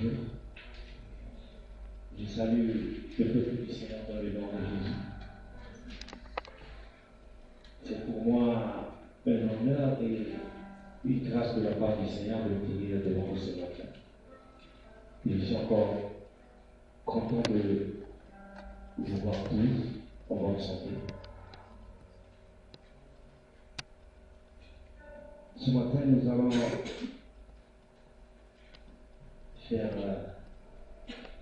bonjour. Je salue le peuple du Seigneur dans le nom de Jésus. C'est pour moi un honneur et une grâce de la part du Seigneur de venir devant vous ce matin. Et je suis encore content de vous voir tous en bonne santé. Ce matin, nous allons faire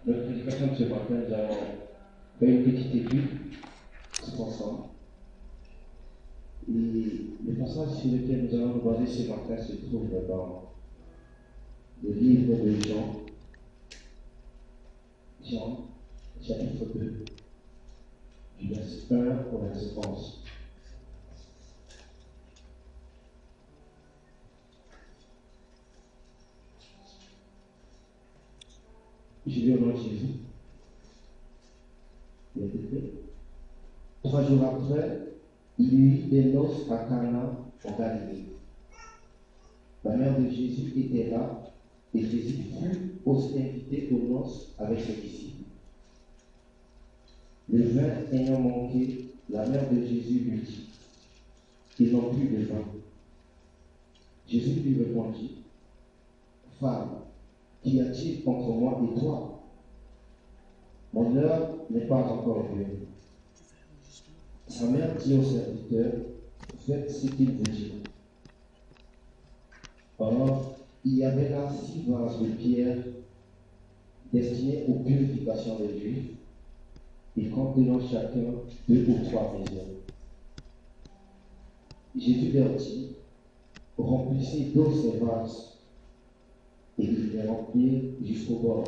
notre prédication de ce matin. Nous allons faire une petite étude tous ensemble. Et le passage sur lequel nous allons nous baser ce matin se trouve dans le livre de Jean, chapitre 2, du verset 1 au verset 11. Je lis au nom de Jésus. Il a été fait. 3 jours après, il y eut des noces à Cana en Galilée. La mère de Jésus était là, et Jésus fut aussi invité aux noces avec ses disciples. Le vin ayant manqué, la mère de Jésus lui dit: ils n'ont plus de vin. Jésus lui répondit: femme, qu'y a-t-il entre moi et toi? Mon heure n'est pas encore venue. Sa mère dit au serviteur: faites ce qu'il vous dit. Or, il y avait là 6 vases de pierre destinés aux purifications des Juifs, et contenant chacun 2 ou 3 maisons. Jésus leur dit: remplissez d'eau ces vases, et ils les remplirent jusqu'au bord.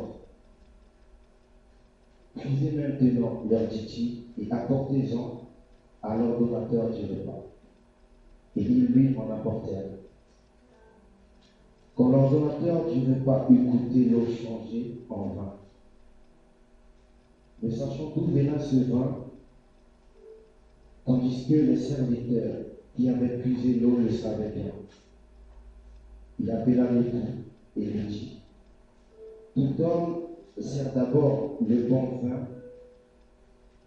Puisez maintenant, leur dit-il, et apportez-en à l'ordonnateur du repas. Et ils lui en apportèrent. Quand l'ordonnateur du repas eut goûté l'eau changée en vin, ne sachant d'où venait ce vin, tandis que les serviteurs qui avaient puisé l'eau le savaient bien, il appela l'époux et lui dit: tout homme sert d'abord le bon vin,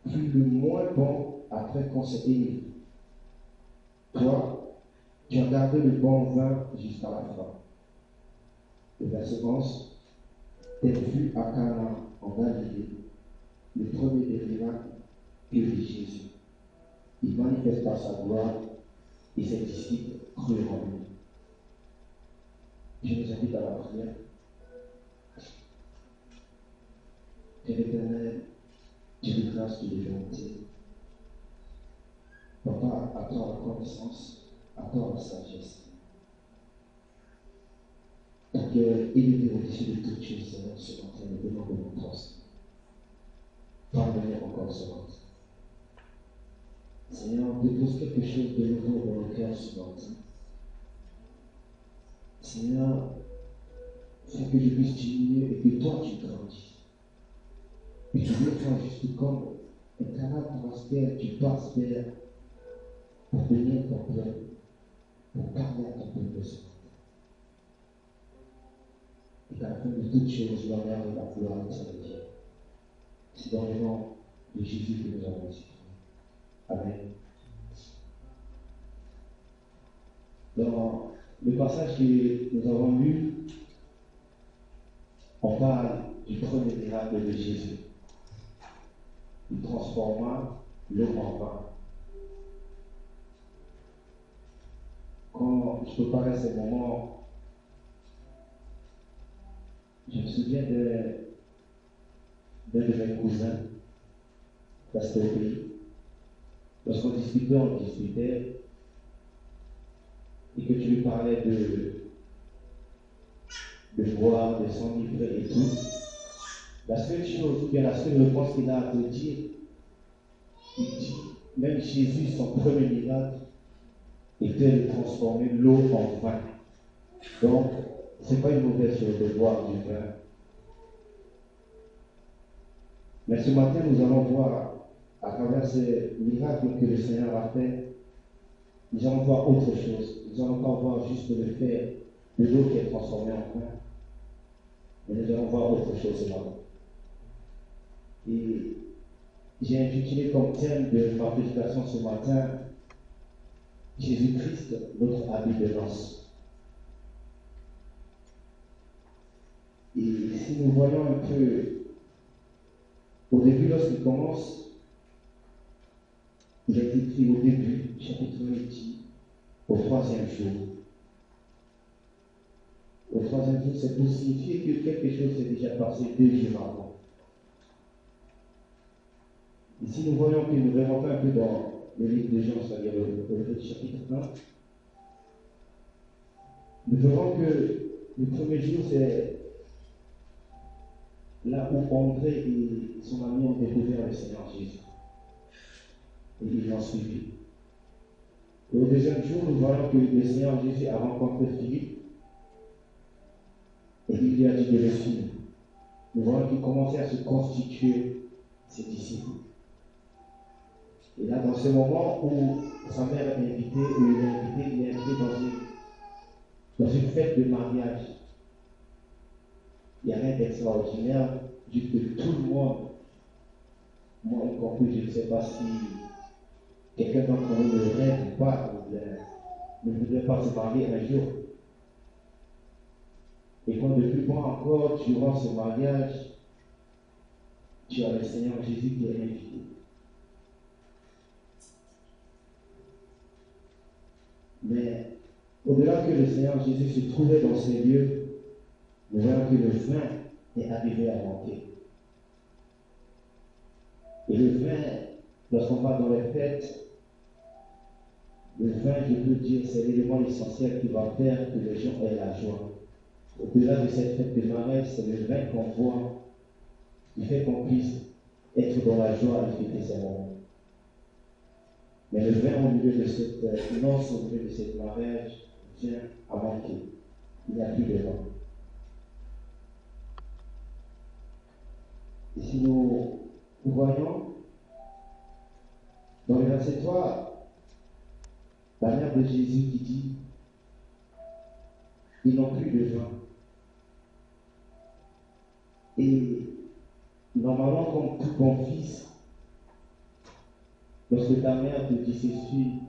puis le moins bon après qu'on s'est ému. Toi, tu as gardé le bon vin jusqu'à la fin. Le verset 11. Tel fut à Cana en Galilée le premier des miracles que fit Jésus. Il manifesta sa gloire et ses disciples crurent en lui. Je vous invite à la prière. Père éternel, Dieu de grâce et de volonté, Papa, à toi la connaissance, à toi la sagesse. Ta cœur élevé au-dessus de toutes choses, Seigneur, ce matin, nous demandons de notre grâce. Pardonnez encore ce matin. Seigneur, dépose quelque chose de nouveau dans le cœur ce matin. Seigneur, fais que je puisse diminuer et que toi tu grandis. Et je veux faire juste comme un canal transfert, tu passes vers pour bénir ton peuple, pour parler à ton peuple ce matin. Et qu'à la fin de toutes choses, l'honneur et la gloire te soient dédiés. C'est dans le nom de Jésus que nous avons dit. Amen. Dans le passage que nous avons lu, on parle du premier miracle de Jésus. Il transforma l'eau en vin. Quand je préparais ces moments, je me souviens d'un de mes cousins, pasteur au pays. Lorsqu'on discutait, et que tu lui parlais de boire, de s'enivrer et tout, la seule chose, ou bien la seule réponse qu'il a à te dire, il dit, même Jésus, son premier miracle, était de transformer l'eau en vin. Donc, ce n'est pas une mauvaise chose de boire du vin. Mais ce matin, nous allons voir, à travers ces miracles que le Seigneur a fait, nous allons voir autre chose. Nous n'allons pas voir juste le fait de l'eau qui est transformée en vin. Mais nous allons voir autre chose ce matin. Et j'ai intitulé comme thème de ma prédication ce matin Jésus-Christ, notre habit de noces. Et si nous voyons un peu, au début, lorsqu'il commence, il est écrit au début, chapitre 1 dit, au troisième jour. Au troisième jour, c'est pour signifier que quelque chose s'est déjà passé 2 jours avant. Et si nous voyons que nous verrons un peu dans le livre de Jean, c'est-à-dire le chapitre 1, nous verrons que le premier jour, c'est là où André et son ami ont découvert le Seigneur Jésus. Et ils l'ont suivi. Et au deuxième jour, nous voyons que le Seigneur Jésus a rencontré Philippe et il lui a dit de le suivre. Nous voyons qu'il commençait à se constituer ses disciples. Et là, dans ce moment où sa mère est invitée, il est invité dans une fête de mariage. Il n'y a rien d'extraordinaire, juste que tout le monde, moi y compris, je ne sais pas si quelqu'un d'entre nous le rêve ou pas, ne voudrait pas se marier un jour. Et quand de plus bon encore, durant ce mariage, tu as le Seigneur Jésus qui est invité. Mais au-delà que le Seigneur Jésus se trouvait dans ces lieux, nous voyons que le vin est arrivé à manquer. Et le vin, lorsqu'on va dans les fêtes, le vin, je peux dire, c'est l'élément essentiel qui va faire que les gens aient la joie. Au-delà de cette fête de mariage, c'est le vin qu'on voit, qui fait qu'on puisse être dans la joie et fêter ces moments. Mais le vin au milieu de cette noce, au milieu de cette mariage, vient à manquer. Il n'y a plus de vin. Et si nous voyons, dans le verset 3, la mère de Jésus qui dit, ils n'ont plus de vin. Et normalement, comme tout bon fils, lorsque ta mère te dit ceci,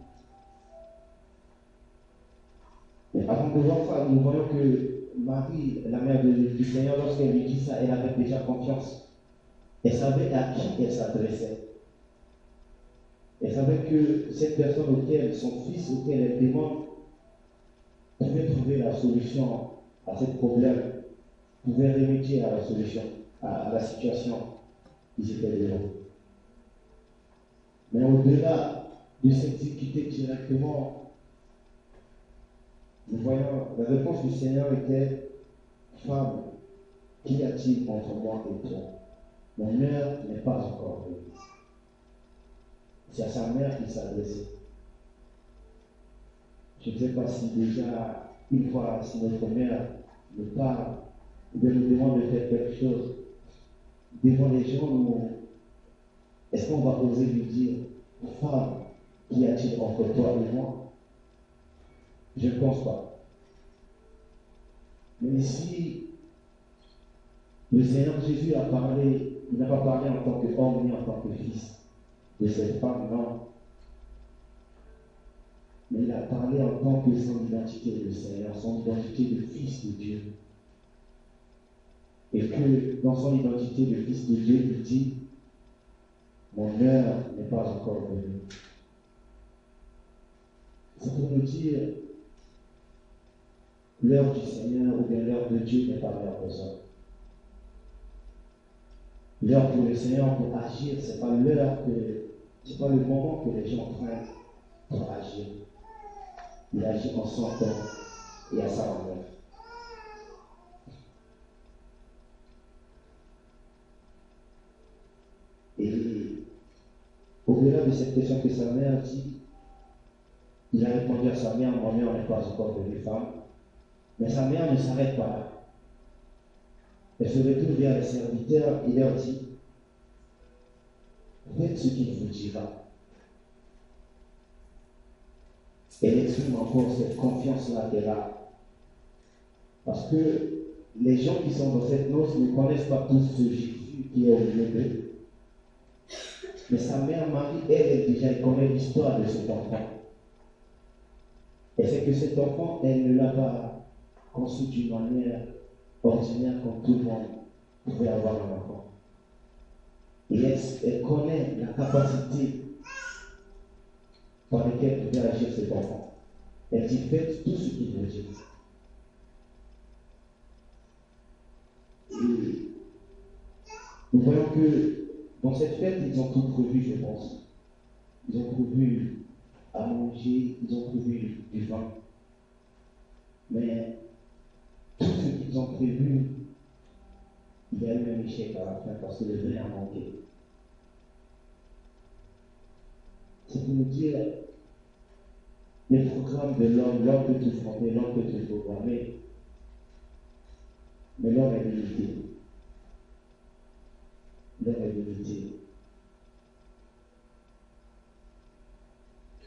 mais avant de voir ça, nous voyons que Marie, la mère du Seigneur, lorsqu'elle lui dit ça, elle avait déjà confiance. Elle savait à qui elle s'adressait. Elle savait que cette personne auquel, son fils auquel elle demande, pouvait trouver la solution à ce problème, pouvait remédier à la solution, à la situation qu'ils étaient devant. Mais au-delà de s'exécuter directement, nous voyons la réponse du Seigneur était femme, qu'y a-t-il entre moi et toi? Mon heure n'est pas encore venue. C'est à sa mère qu'il s'adressait. Je ne sais pas si déjà, une fois, si notre mère nous parle, ou bien nous demande de faire quelque chose, devant les gens, est-ce qu'on va oser lui dire, femme, qu'y a-t-il entre toi et moi? Je ne pense pas. Mais si le Seigneur Jésus a parlé, il n'a pas parlé en tant qu'homme ni en tant que fils de cette femme, non. Mais il a parlé en tant que son identité de Seigneur, son identité de fils de Dieu. Et que dans son identité de fils de Dieu, il dit, mon heure n'est pas encore venue. C'est pour nous dire, l'heure du Seigneur ou bien l'heure de Dieu n'est pas l'heure des hommes. L'heure pour le Seigneur pour agir, c'est pas pas le moment que les gens prennent pour agir. Il agit en son temps et à sa manière. Et au-delà de cette question que sa mère dit, il a répondu à sa mère, mon mère n'est pas encore devenue femme. Mais sa mère ne s'arrête pas là. Elle se retourne vers les serviteurs et leur dit, faites ce qu'il vous dira. Elle exprime encore cette confiance-là qu'elle a. Parce que les gens qui sont dans cette noce ne connaissent pas tous ce Jésus qui est au milieu d'eux. Mais sa mère Marie, elle déjà elle connaît l'histoire de cet enfant. Et c'est que cet enfant, elle ne l'a pas conçu d'une manière ordinaire comme tout le monde pouvait avoir un enfant. Et elle connaît la capacité par laquelle pouvait agir cet enfant. Elle dit faites tout ce qu'il veut dire. Et nous voyons que dans cette fête, ils ont tout prévu, je pense. Ils ont prévu à manger, ils ont prévu du vin. Mais tout ce qu'ils ont prévu, il y a eu un échec à la fin parce que le vin a manqué. C'est pour nous dire les programmes de l'homme peut tout fonder, l'homme peut tout programmer. Mais l'homme est limité. L'homme est limité.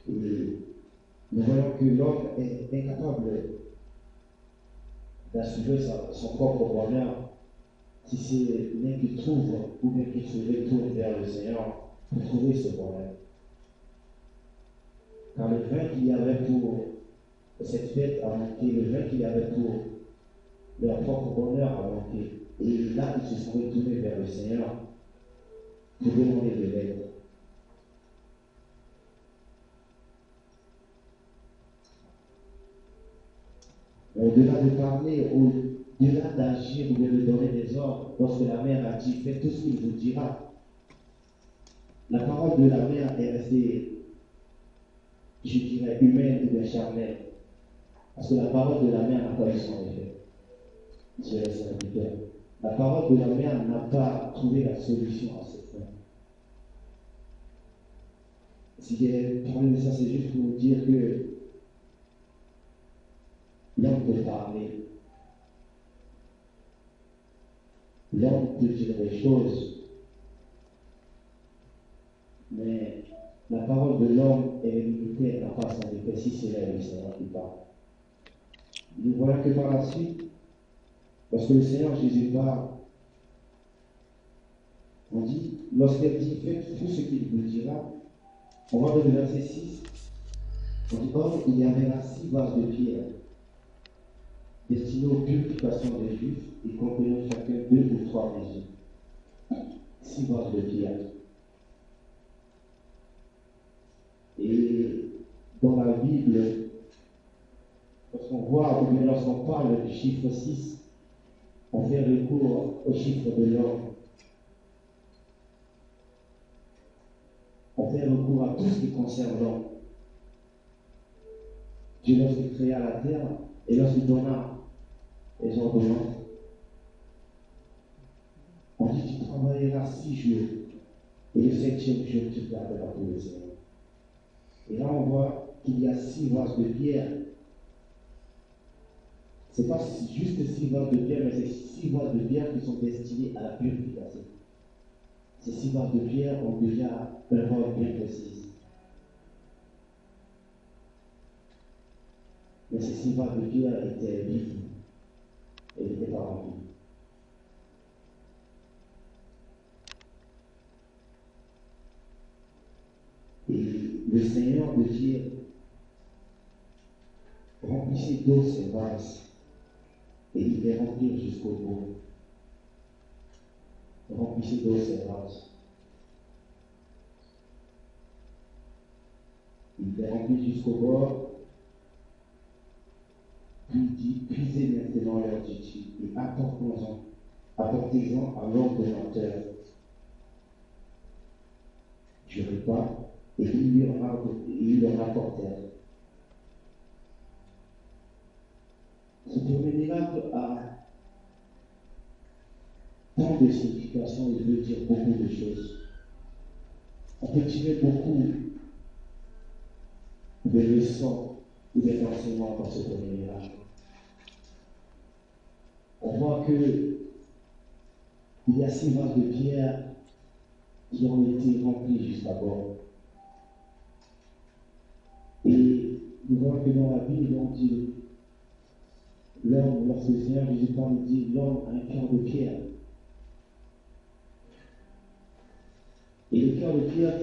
Et nous voyons que l'homme est incapable d'assurer son propre bonheur si ce n'est qu'il trouve ou bien qu'il se retourne vers le Seigneur pour trouver ce bonheur. Car le vin qu'il y avait pour cette fête a manqué, le vin qu'il y avait pour leur propre bonheur a manqué. Et là, ils se sont retournés vers le Seigneur pour demander de l'aide. Au-delà de parler, au-delà d'agir ou de donner des ordres, lorsque la mère a dit faites tout ce qu'il vous dira, la parole de la mère est restée, je dirais, humaine ou bien charnelle. Parce que la parole de la mère n'a pas eu son effet. La parole de la mère n'a pas trouvé la solution à cette fin. Si j'ai parlé de ça, c'est juste pour vous dire que l'homme peut parler. L'homme peut dire des choses. Mais la parole de l'homme est limitée, elle n'a pas son effet si c'est le Seigneur qui parle. Nous voyons que par la suite, lorsque le Seigneur Jésus parle, on dit, lorsqu'elle dit faites tout ce qu'il vous dira, on va dans le verset 6, on dit or, il y avait là 6 vases de pierre destinés aux purifications des Juifs et contenant chacun 2 ou 3 mesures. 6 vases de pierre. Et dans la Bible, lorsqu'on voit ou bien lorsqu'on parle du chiffre 6, on fait recours au chiffre de l'homme. On fait recours à tout ce qui concerne l'homme. Dieu, lorsqu'il créa la terre et lorsqu'il donna les ordonnances, on dit tu travailleras 6 jours et le 7e jour tu garderas pour le Seigneur. Et là on voit qu'il y a 6 vases de pierre. Ce n'est pas juste 6 vases de pierre, mais c'est 6 vases de pierre qui sont destinés à la purification. Ces 6 vases de pierre ont déjà un rôle bien précis. Mais ces 6 vases de pierre étaient vides. Et ils n'étaient pas remplis. Et le Seigneur de dire remplissez d'eau ces vases et il les remplir jusqu'au bout. Remplissez d'eau ces vases. Il les remplit jusqu'au bord. Puis il dit puisez maintenant, leur dit-il, et apportez-en à l'ordonnateur du repas, et ils leur apportèrent. Ce premier miracle a tant de significations, il veut dire beaucoup de choses. On peut tirer beaucoup de leçons ou des enseignements dans ce premier miracle. On voit qu'il y a 6 vases de pierre qui ont été remplis jusqu'à bord. Et nous voyons que dans la Bible, on dit l'homme, lorsque le Seigneur Jésus parle, il dit l'homme a un cœur de pierre. Et le cœur de pierre,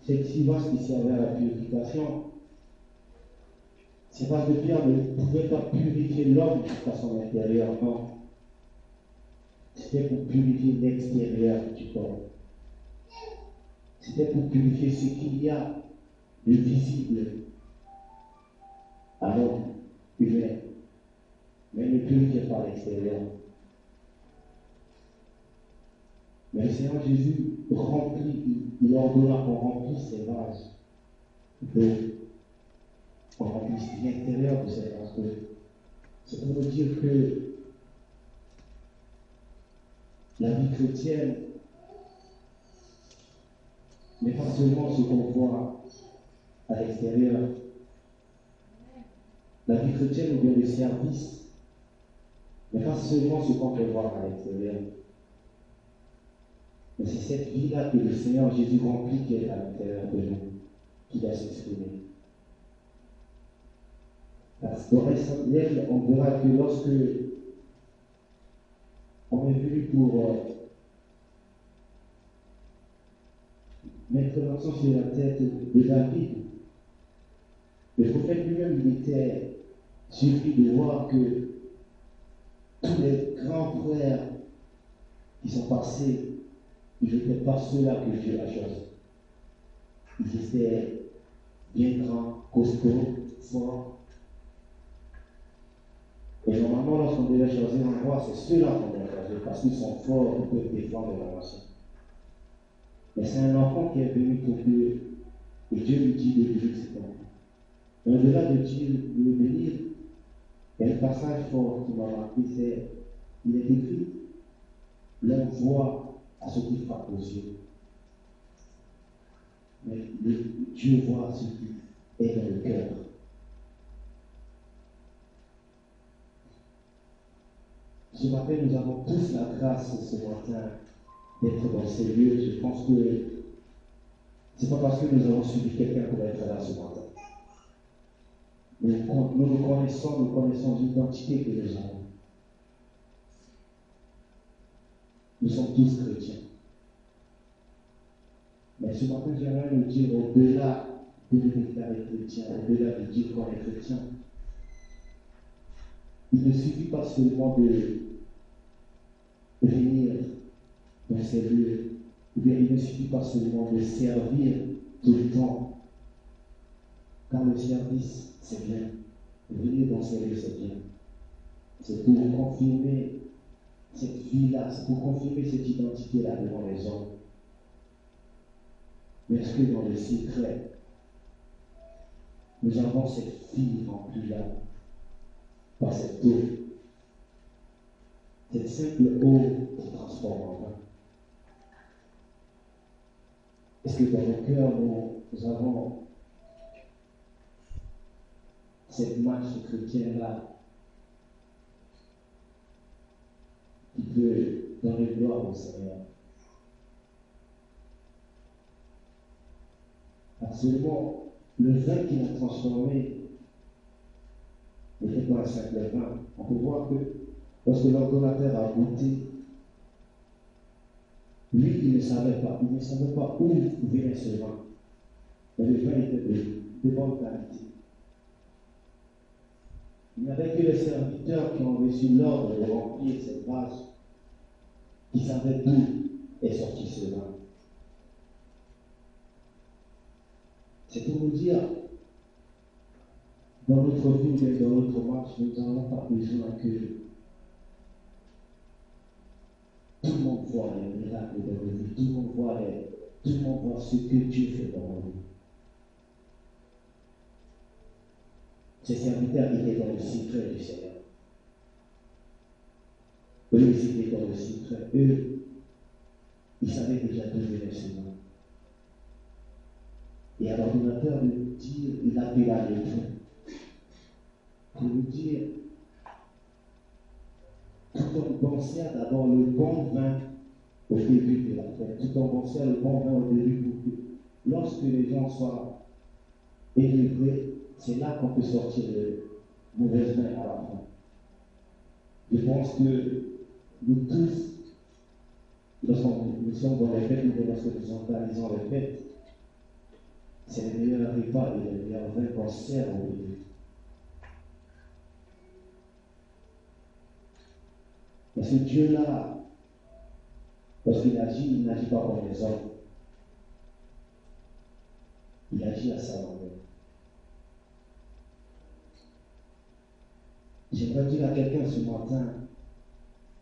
c'est si vaste qui servait à la purification. Ces vases de pierre ne pouvaient pas purifier l'homme jusqu'à son intérieur, non. C'était pour purifier l'extérieur du corps. C'était pour purifier ce qu'il y a de visible à l'homme humain, mais ne purifiait pas l'extérieur. Mais le Seigneur Jésus remplit, il ordonna qu'on remplisse ces vases d'eau. On remplisse l'intérieur de ces vases d'eau. C'est pour nous dire que la vie chrétienne n'est pas seulement ce qu'on voit à l'extérieur. La vie chrétienne ou bien le service n'est pas seulement ce qu'on peut voir à l'extérieur. Mais c'est cette vie-là que le Seigneur Jésus remplit qui est à l'intérieur de nous, qui va s'exprimer. Parce qu'au essentiel, on verra que lorsque on est venu pour mettre l'accent sur la tête de David, le prophète lui-même, il était surpris de voir que tous les grands frères qui sont passés, ils n'étaient pas ceux-là que Dieu a choisis. Ils étaient bien grands, costauds, forts. Et normalement, lorsqu'on devait choisir un roi, c'est ceux-là qu'on doit choisir parce qu'ils sont forts pour peuvent défendre la nation. Mais c'est un enfant qui est venu pour Dieu et Dieu lui dit de bénir cet enfant. Mais au-delà de Dieu de le bénir, il y a un passage fort qui m'a marqué, c'est il est écrit l'homme voit à ce qu'il frappe aux yeux. Mais Dieu voit ce qui est dans le cœur. Ce matin, nous avons tous la grâce ce matin d'être dans ces lieux. Je pense que ce n'est pas parce que nous avons suivi quelqu'un pour être là ce matin. Nous connaissons l'identité que nous avons. Nous sommes tous chrétiens. Mais ce matin, j'aimerais nous dire au-delà de nous déclarer chrétiens, au-delà de dire qu'on est chrétien, il ne suffit pas seulement de venir dans ces lieux, ou bien il ne suffit pas seulement de servir tout le temps, car le service, c'est bien. Venir dans ces lieux, c'est bien. C'est pour confirmer cette vie-là, c'est pour confirmer cette identité-là devant les hommes. Mais est-ce que dans le secret, nous avons cette vie remplie-là par cette eau, cette simple eau qui transforme en vin? Est-ce que dans nos cœurs, nous avons cette marche chrétienne-là qui peut donner gloire au Seigneur? Absolument, le vin qui l'a transformé n'était pas un simple vin. On peut voir que lorsque l'ordonnateur a goûté, lui, il ne savait pas où venait ce vin. Mais le vin était de bonne qualité. Il n'y avait que les serviteurs qui ont reçu l'ordre de remplir cette vase, qui savaient d'où est sorti ce vin. C'est pour nous dire, dans notre vie et dans notre marche, nous n'avons pas besoin que tout le monde voit les miracles dans nos vies, tout le monde voit ce que Dieu fait dans nos vies. Ces serviteurs étaient dans le secret du Seigneur. Eux, ils étaient dans le secret. Eux, ils savaient déjà d'où venait ce vin. Et à l'ordonnateur de dire, il appela les gens pour nous dire, tout en pensant d'abord le bon vin au début de la fête, tout en pensant le bon vin au début pour que lorsque les gens soient délivrés, c'est là qu'on peut sortir le mauvais vin à la fin. Je pense que nous tous, lorsque nous sommes dans les fêtes ou lorsque nous organisons les fêtes, c'est les meilleurs repas et les meilleurs vins qu'on sert au milieu. Et ce Dieu-là, lorsqu'il agit, il n'agit pas comme les hommes. Il agit à sa manière. J'aimerais dire à quelqu'un ce matin,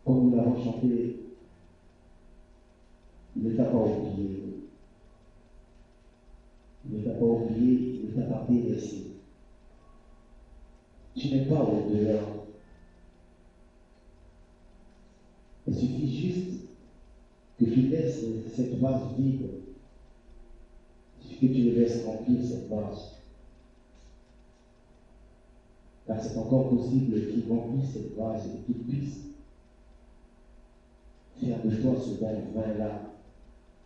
comme nous l'avons chanté, il ne t'a pas oublié. Il ne t'a pas oublié, il ne t'a pas délaissé. Tu n'es pas au dehors. Il suffit juste que tu laisses cette vase vide. Il suffit que tu le laisses remplir cette vase. Car c'est encore possible qu'il remplisse cette vase et qu'il puisse faire de toi ce bon vin-là.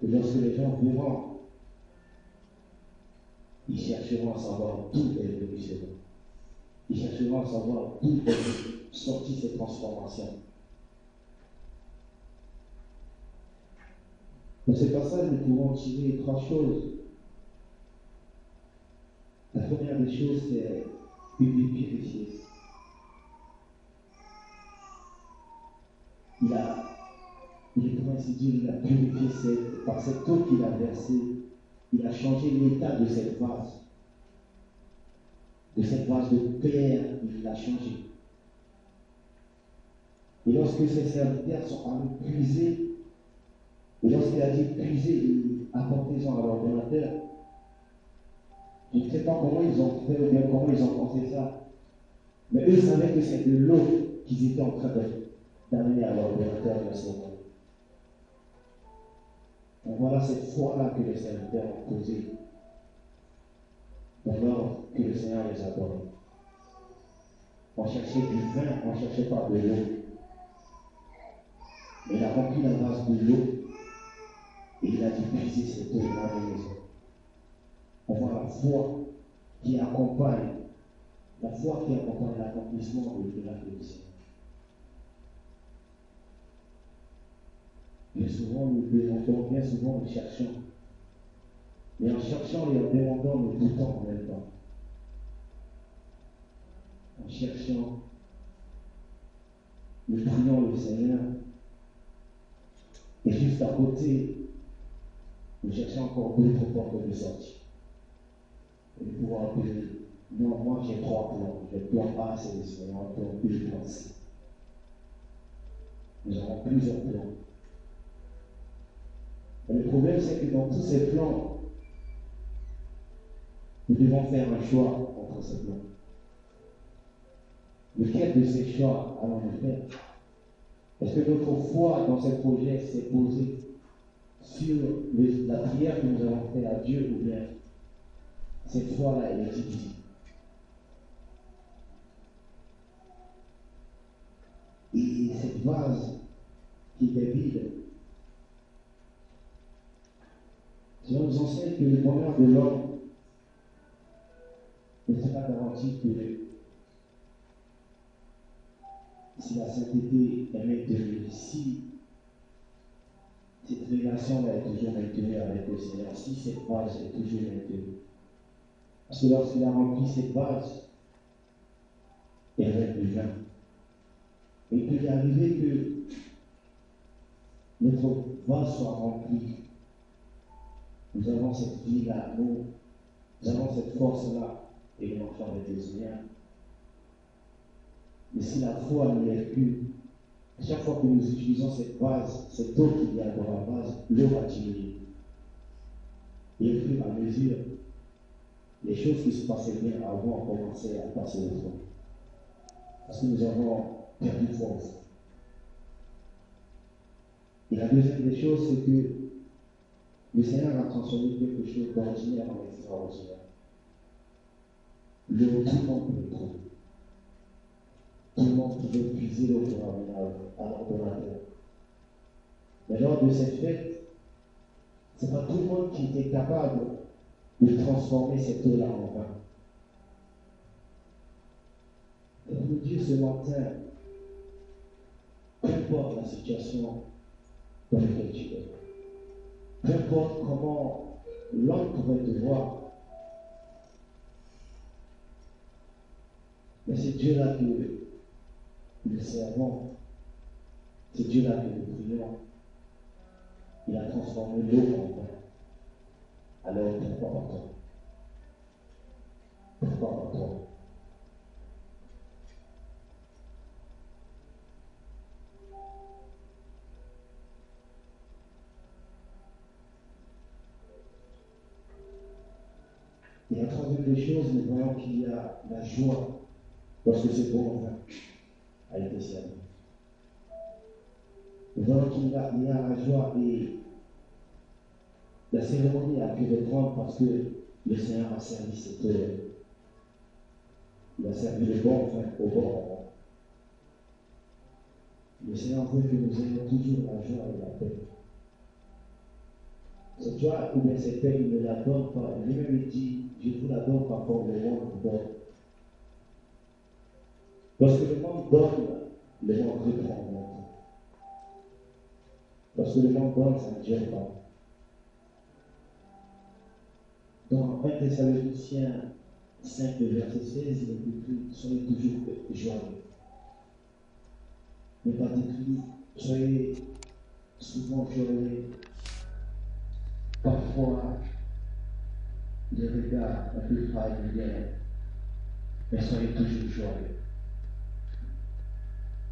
Que lorsque les gens verront, ils chercheront à savoir d'où est venu ce vin. Ils chercheront à savoir d'où est sortie cette transformation. Dans ce passage, nous pouvons tirer trois choses. La première des choses, c'est une vie purifiée. Il pourrait ainsi dire, il a purifié par cette eau qu'il a versée. Il a changé l'état de cette vase. De cette vase de pierre, il l'a changé. Et lorsque ses serviteurs sont allés puiser, et lorsqu'il a dit puiser et apportez-en à l'ordonnateur, je ne sais pas comment ils ont fait ou bien comment ils ont pensé ça, mais eux savaient que c'est de l'eau qu'ils étaient en train d'amener à l'ordonnateur de ce moment. Donc voilà cette foi-là que les serviteurs ont posée dans l'ordre que le Seigneur les a donné. On cherchait du vin, on ne cherchait pas de l'eau. Mais il a rempli la vase de l'eau et il a dit puiser cette eau dans la maison. On voit la foi qui accompagne l'accomplissement de la Seigneur. Bien souvent, nous demandons, bien souvent, nous cherchons. Mais en cherchant et en demandant, nous doutons en même temps. En cherchant, nous prions le Seigneur. Et juste à côté, nous cherchons encore d'autres portes de sortie. Et nous pouvons appeler, non, moi j'ai 3 plans. Le plan A, c'est le Seigneur, le plan B, le plan C. Nous avons plusieurs plans. Et le problème, c'est que dans tous ces plans, nous devons faire un choix entre ces plans. Lequel de ces choix allons-nous faire? Est-ce que notre foi dans ces projets s'est posée sur la prière que nous avons faite à Dieu ou bien cette foi-là, elle est divisée? Et cette vase qui était vide, cela nous enseigne que le bonheur de l'homme ne sera garanti que si la sainteté est maintenue, si cette relation est toujours maintenue avec le Seigneur, si cette base est toujours maintenue. Parce que lorsqu'il a rempli cette base, il y avait du vin. Et il peut y arriver que notre vase soit rempli. Nous avons cette vie-là, nous avons cette force-là, et nous marchons avec le Seigneur. Mais si la foi n'y est plus, à chaque fois que nous utilisons cette base, cette eau qu'il y a dans la base, l'eau va diminuer. Et au fur et à mesure, les choses qui se passaient bien avant ont commencé à passer au fond. Parce que nous avons perdu force. Et la deuxième des choses, c'est que le Seigneur a transformé quelque chose d'ordinaire en extraordinaire. L'eau, tout le monde peut le trouver. Tout le monde pouvait puiser l'eau pour amener à l'ordonnateur. Mais lors de cette fête, ce n'est pas tout le monde qui était capable de transformer cette eau-là en vin. Et pour dire ce matin, peu importe la situation dans laquelle tu es, peu importe comment l'homme pourrait te voir, mais c'est Dieu-là que nous servons, c'est Dieu-là que nous prions. Il a transformé l'eau en vin. Alors pourquoi pas toi? Pourquoi pas toi? Et la troisième des choses, nous voyons qu'il y a la joie lorsque ce bon vin a été servi. Nous voyons qu'il y a la joie et la cérémonie a pu reprendre parce que le Seigneur a servi cette heure. Il a servi le bon vin au bon moment. Le Seigneur veut que nous ayons toujours la joie et la paix. Cette joie ou bien cette paix, il ne la donne pas. Lui-même dit, je vous la donne pas comme le monde vous donne. Lorsque le monde donne, le monde reprend en même temps. Lorsque le monde donne, ça ne gêne pas. Dans 1 Thessaloniciens 5, verset 16, il est écrit, soyez toujours joyeux. Mais pas écrit, soyez souvent joyeux. Parfois, les regards un peu familiers, mais soyez toujours joyeux.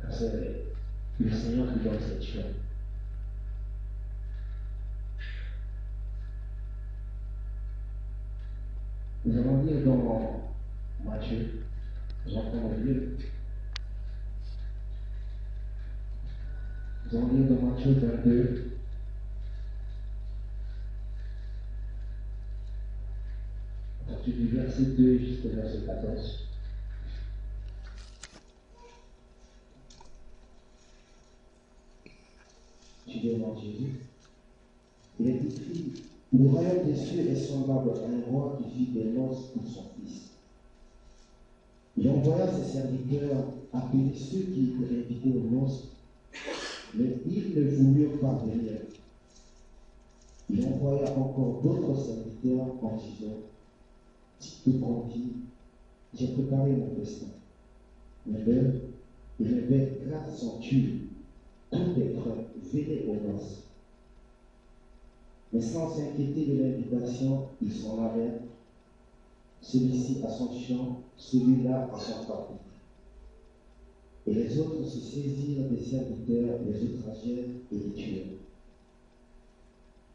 Car c'est le Seigneur qui donne cette joie. Nous allons lire dans Matthieu, nous allons lire. Nous allons lire dans Matthieu 22. À partir du verset 2 jusqu'au verset 14. Tu demandes Jésus. Il est écrit, le royaume des cieux est semblable à un roi qui fit des noces pour son fils. Il envoya ses serviteurs appeler ceux qui étaient invités aux noces, mais ils ne voulurent pas venir. Il envoya encore d'autres serviteurs en disant, dites au convives, j'ai préparé mon festin. Mais l'heure et les bêtes grasses sont tuées, tout est prêt, venez aux noces. Mais sans s'inquiéter de l'invitation, ils s'en allèrent, celui-ci à son champ, celui-là à son chapitre. Et les autres se saisirent des serviteurs, les outragèrent et les tuèrent.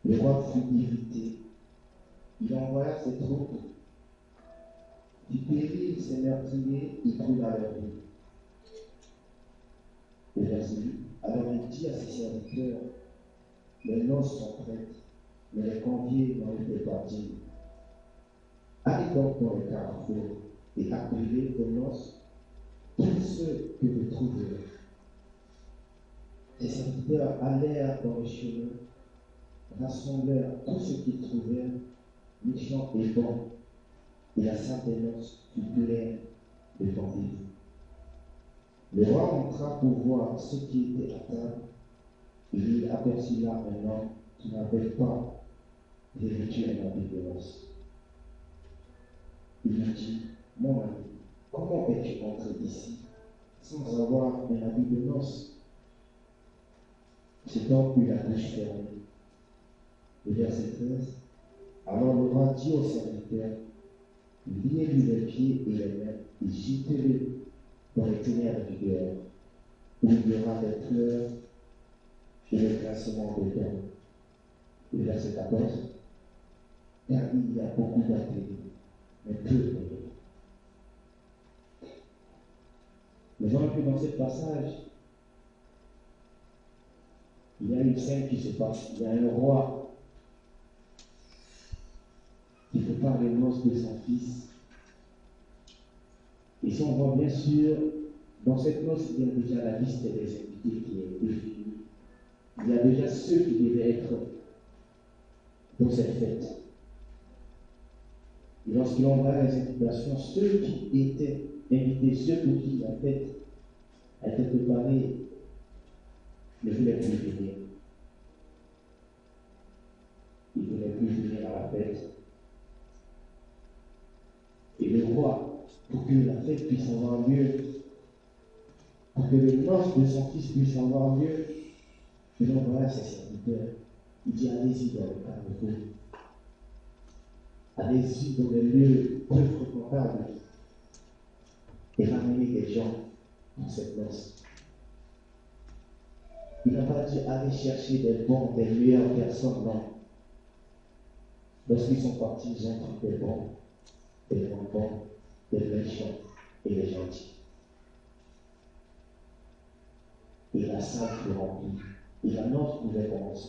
Le roi fut irrité. Il envoya ses troupes, fit périr ses meurtriers et brûla leur vie. Le verset 8. Alors il dit à ses serviteurs, les noces sont prêtes, mais les conviés n'en étaient pas dignes. Allez donc dans le carrefour et appelez aux noces tous ceux que vous trouverez. Les serviteurs allèrent dans le chemin, rassemblèrent tout ce qu'ils trouvèrent, méchants et bons, et la salle des noces fut pleine de convives. Le roi entra pour voir ceux qui étaient à table, et il aperçut là un homme qui n'avait pas vêtu un habit de noces. Il lui dit, mon ami, comment es-tu entré ici sans avoir un habit de noces? Cet homme eut la bouche fermée. Le verset 13. Alors le roi dit au serviteur, liez-lui les pieds et les mains et jetez-le dans les ténèbres du dehors, où il y aura des pleurs et des grincements de dents. Le verset 14. Car il y a beaucoup d'appelés, mais peu de noms. Nous voyons que dans ce passage, il y a une scène qui se passe. Il y a un roi qui prépare les noces de son fils. Et si on voit bien sûr, dans cette noce, il y a déjà la liste des invités qui est définie. Il y a déjà ceux qui devaient être dans cette fête. Et lorsqu'il envoie les invitations, ceux qui étaient invités, ceux pour qui la fête a été préparée, ne voulait plus venir. Il ne voulait plus venir à la fête. Et le roi, pour que la fête puisse avoir lieu, pour que le noces de son fils puisse avoir lieu, il envoie ses serviteurs. Il dit, allez-y dans le carrefour. Allez-y dans les lieux peu fréquentables et ramenez des gens pour cette noce. Il n'a pas dit aller chercher des bons, des meilleures personnes, non. Lorsqu'ils sont partis, ils ont pris des bons, des moins bons, des méchants et des gentils. Et la salle fut remplie. Et la noce pouvait commencer.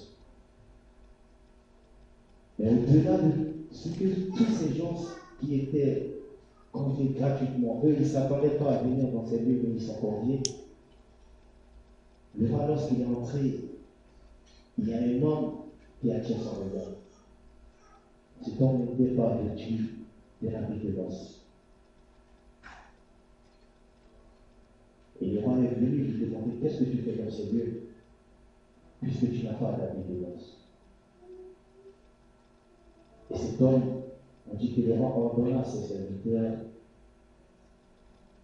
Mais au-delà de ce que tous ces gens qui étaient conviés gratuitement, eux, ils ne s'attendaient pas à venir dans ces lieux où ils sont conviés. Le roi, lorsqu'il est entré, il y a un homme qui attire son regard. Cet homme n'était pas vêtu de l'habit de noces. Et le roi est venu lui demander, qu'est-ce que tu fais dans ces lieux, puisque tu n'as pas d'habit de noces. Et cet homme, on dit que le roi ordonna à ses serviteurs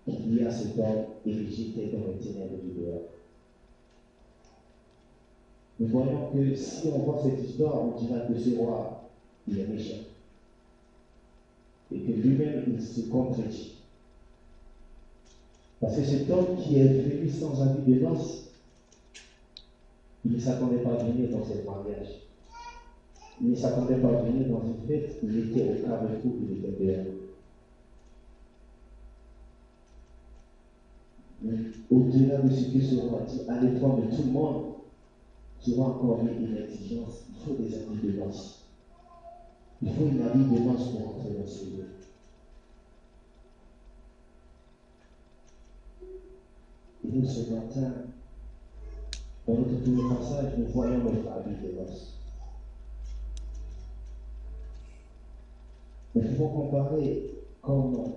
qu'il y a cet homme et le jetait dans les ténèbres du dehors. Nous voyons que si on voit cette histoire, on dira que ce roi, il est méchant. Et que lui-même, il se contredit. Parce que cet homme qui est venu sans habit de noces, il ne s'attendait pas à venir dans ce mariage. Il ne s'attendait pas à venir dans une fête, il était au carrefour, il était dehors. Mais au-delà de ce que ce roi dit, à l'épreuve de tout le monde, ce roi a encore mis une exigence, il faut des habits de noces. Il faut une habit de noces pour entrer dans ce lieu. Et nous, ce matin, dans notre premier passage, nous voyons notre habit de noces. Nous pouvons comparer comme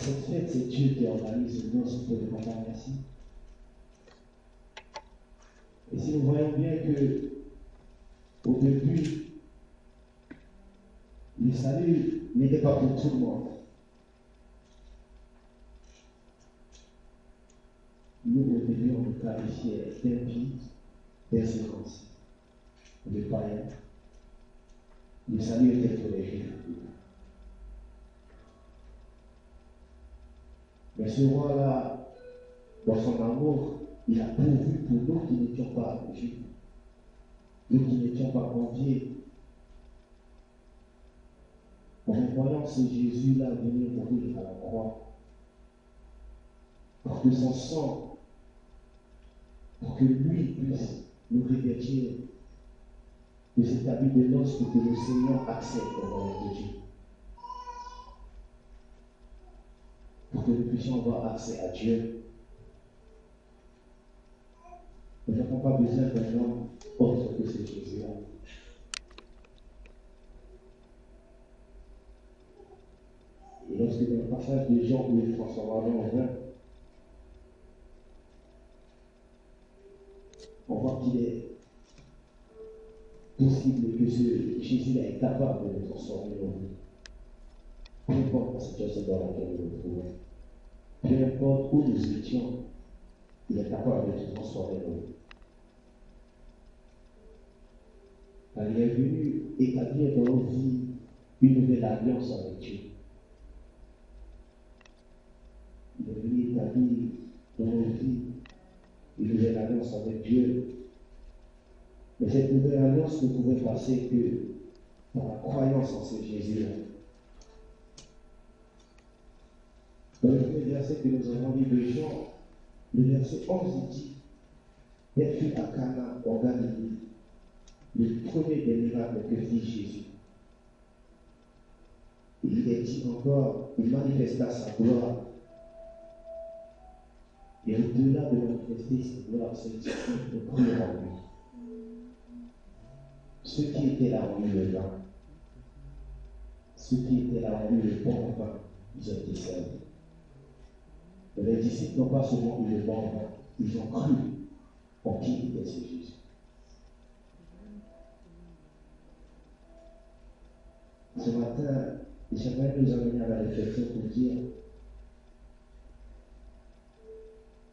cette fête, c'est Dieu qui organise le noces, on peut le comparer ainsi. Et si nous voyons bien que au début, le salut n'était pas pour tout le monde. Nous, au début, on nous qualifiait d'impies, d'inséquences, de païens. Le salut était pour les Juifs. Mais ce roi-là, dans son amour, il a pourvu pour nous qui n'étions pas Juifs, nous qui n'étions pas conviés. En voyant ce Jésus-là venir mourir à la croix, pour que son sang, pour que lui puisse nous revêtir de cet habit de noces pour que le Seigneur accepte le royaume de Dieu. Pour que nous puissions avoir accès à Dieu. Nous n'avons pas besoin d'un homme autre que ce Jésus-là. Et lorsque dans le passage de Jean où il transforma l'eau en vin, on voit qu'il est possible que ce Jésus-là est capable de transformer nos vies. Peu importe la situation dans laquelle nous nous trouvons, peu importe où nous étions, il est capable de transformer nos vies. Car il est venu établir dans nos vies une nouvelle alliance avec Dieu. Il est venu établir dans nos vies une nouvelle alliance avec Dieu. Mais cette nouvelle alliance ne pouvait passer que par la croyance en ce Jésus-là. Dans le premier verset que nous avons lu de Jean, le verset 11 dit, elle fut à Cana en Galilée, le premier des miracles que fit Jésus. Et il est dit encore, il manifesta sa gloire. Et au-delà de manifester sa gloire, c'est de prier en lui. Ceux qui étaient là ont eu le vin. Ceux qui étaient là ont eu le bon vin. Ils ont été servis. Mais les disciples n'ont pas seulement eu le bon vin, ils ont cru en qui était ce Jésus. Ce matin, j'aimerais nous amener à la réflexion pour dire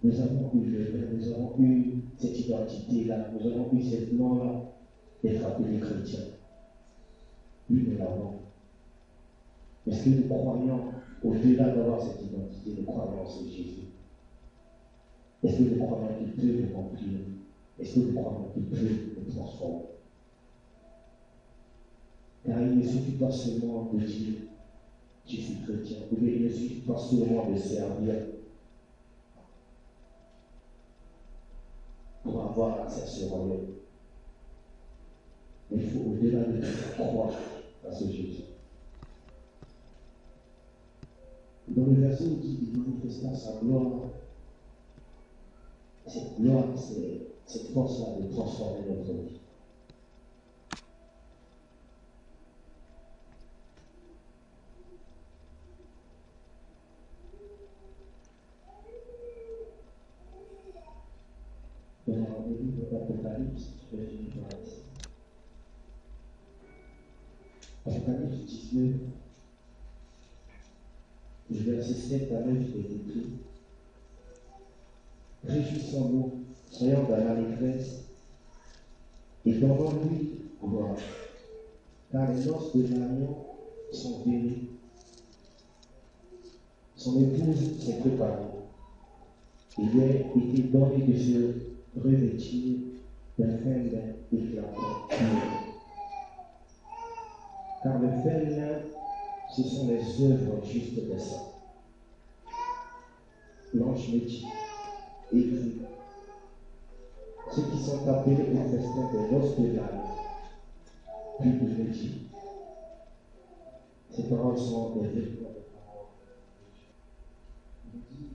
nous avons eu le vin, nous avons eu cette identité-là, nous avons eu cette nom-là d'être appelés chrétiens. Oui, nous l'avons. Est-ce que nous croyons, au-delà d'avoir cette identité, nous croyons en ce Jésus? Est-ce que nous croyons qu'il peut nous remplir? Est-ce que nous croyons qu'il peut nous transformer? Car il ne suffit pas seulement de dire je suis chrétien, ou bien il ne suffit pas seulement de servir pour avoir accès à ce royaume. Mais il faut au-delà de tout croire à ce Jésus. Dans le verset où il manifesta sa gloire, cette gloire, c'est cette force-là de transformer notre vie. Dans le livre d'Apocalypse, je vais finir par ici. Apocalypse 19, du verset 7 à 9, il est écrit: réjouissons-nous, soyons dans l'allégresse, et donnons-lui gloire, car les noces de l'agneau sont venues, son épouse s'est préparée. Il lui a été donné de se revêtir d'un fin lin éclatant pur. Car le fin lin, ce sont les œuvres justes des saints. L'ange me dit, écrit, ceux qui sont appelés au festin des noces de l'âme. Puis il me dit, ces paroles sont des véritables paroles. Il me dit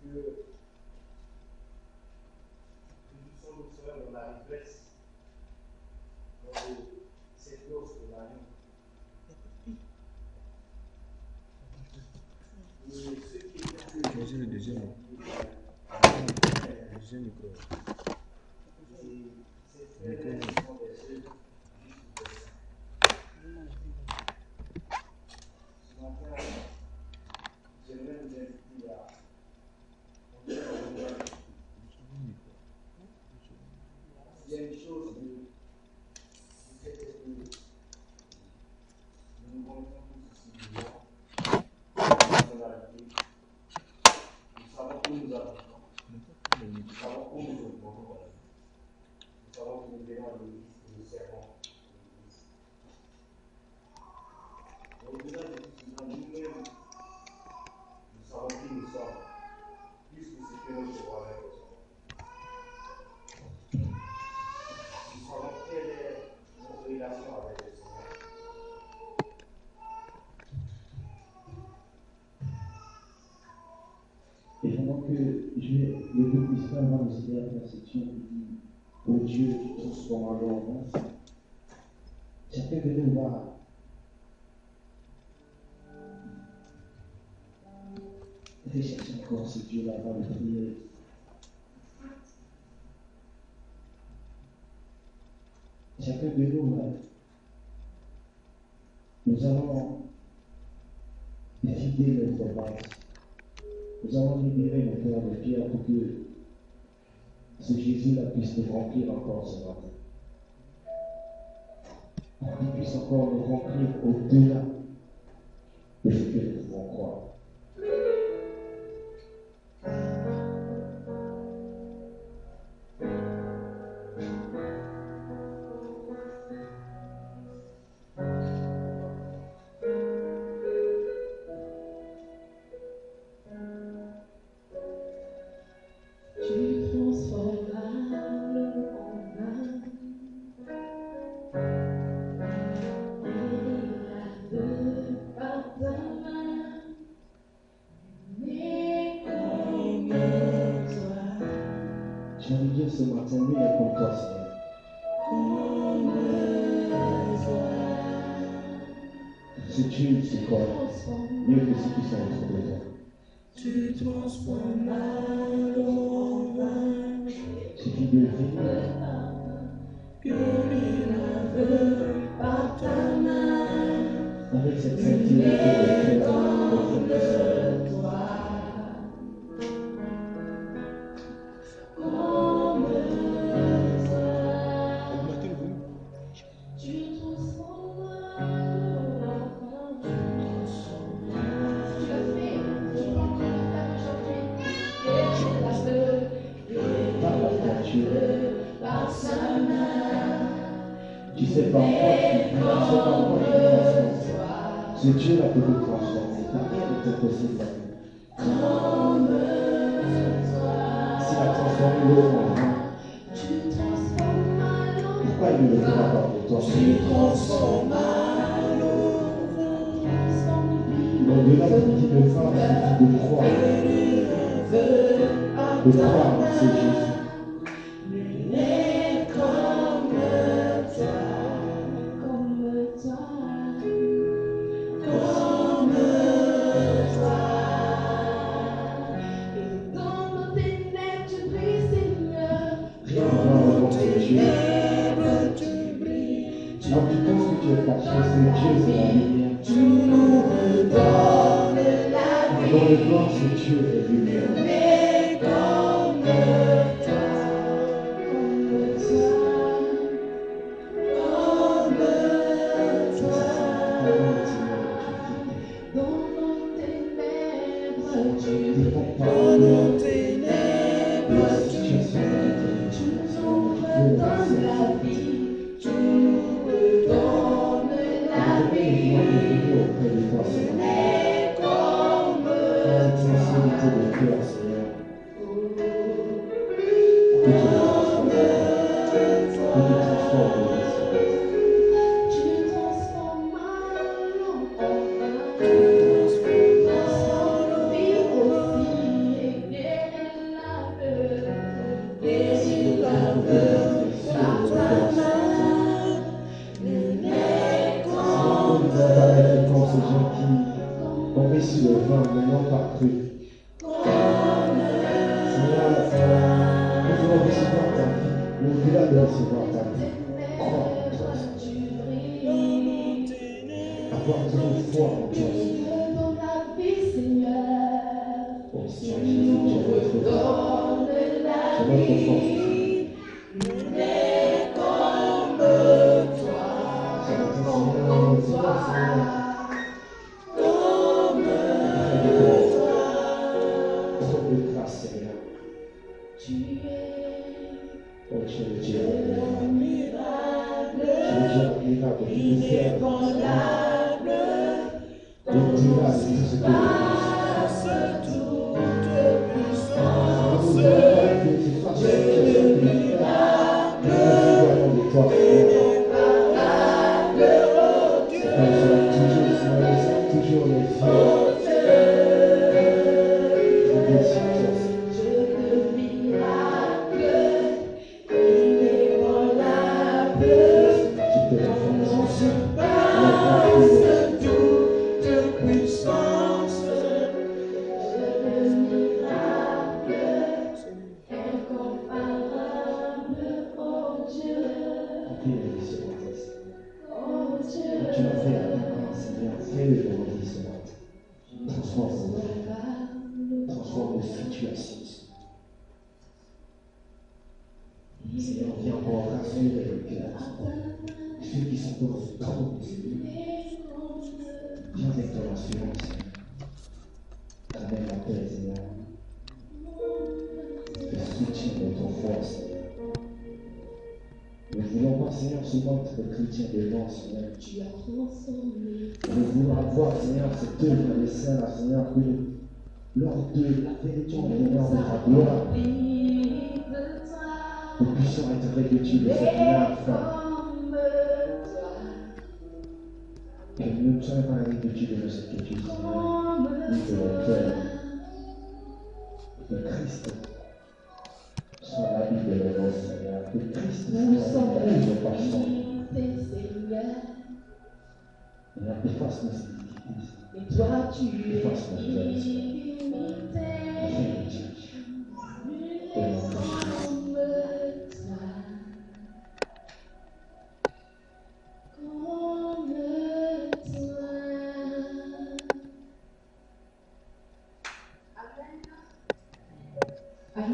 que nous sommes seuls dans la régresse, dans cette noce de l'agneau. Et ceux qui étaient J'ai le deuxième micro. Et pendant que le groupe d'histoire va nous aider à faire cette section qui dit ô Dieu, tu transformes alors en vin, chacun de nous va rechercher encore ce Dieu-là, va le prier. Chacun de nous, nous allons vider notre base. Nous allons libérer nos cœurs de pierre pour que ce Jésus-là puisse nous remplir encore ce matin. Pour qu'il puisse encore nous remplir au-delà de ce que nous pouvons croire. J'ai envie de dire ce matin, lui est pour toi, Seigneur. Ce Dieu, c'est quoi? Mieux que ceux qui sont autour de toi. Tu transformes l'eau en vin. Suffit de vivre. Purifie l'aveugle par ta main. Avec cette sainteté de cœur, tu sais pas quoi ce Dieu là peut te transformer. Rien n'est impossible. S'il a transformé l'eau en vin, pourquoi il ne le fera pas pour toi? Au-delà de femme, il suffit de croire. De croire en ce Jésus. Et toi tu es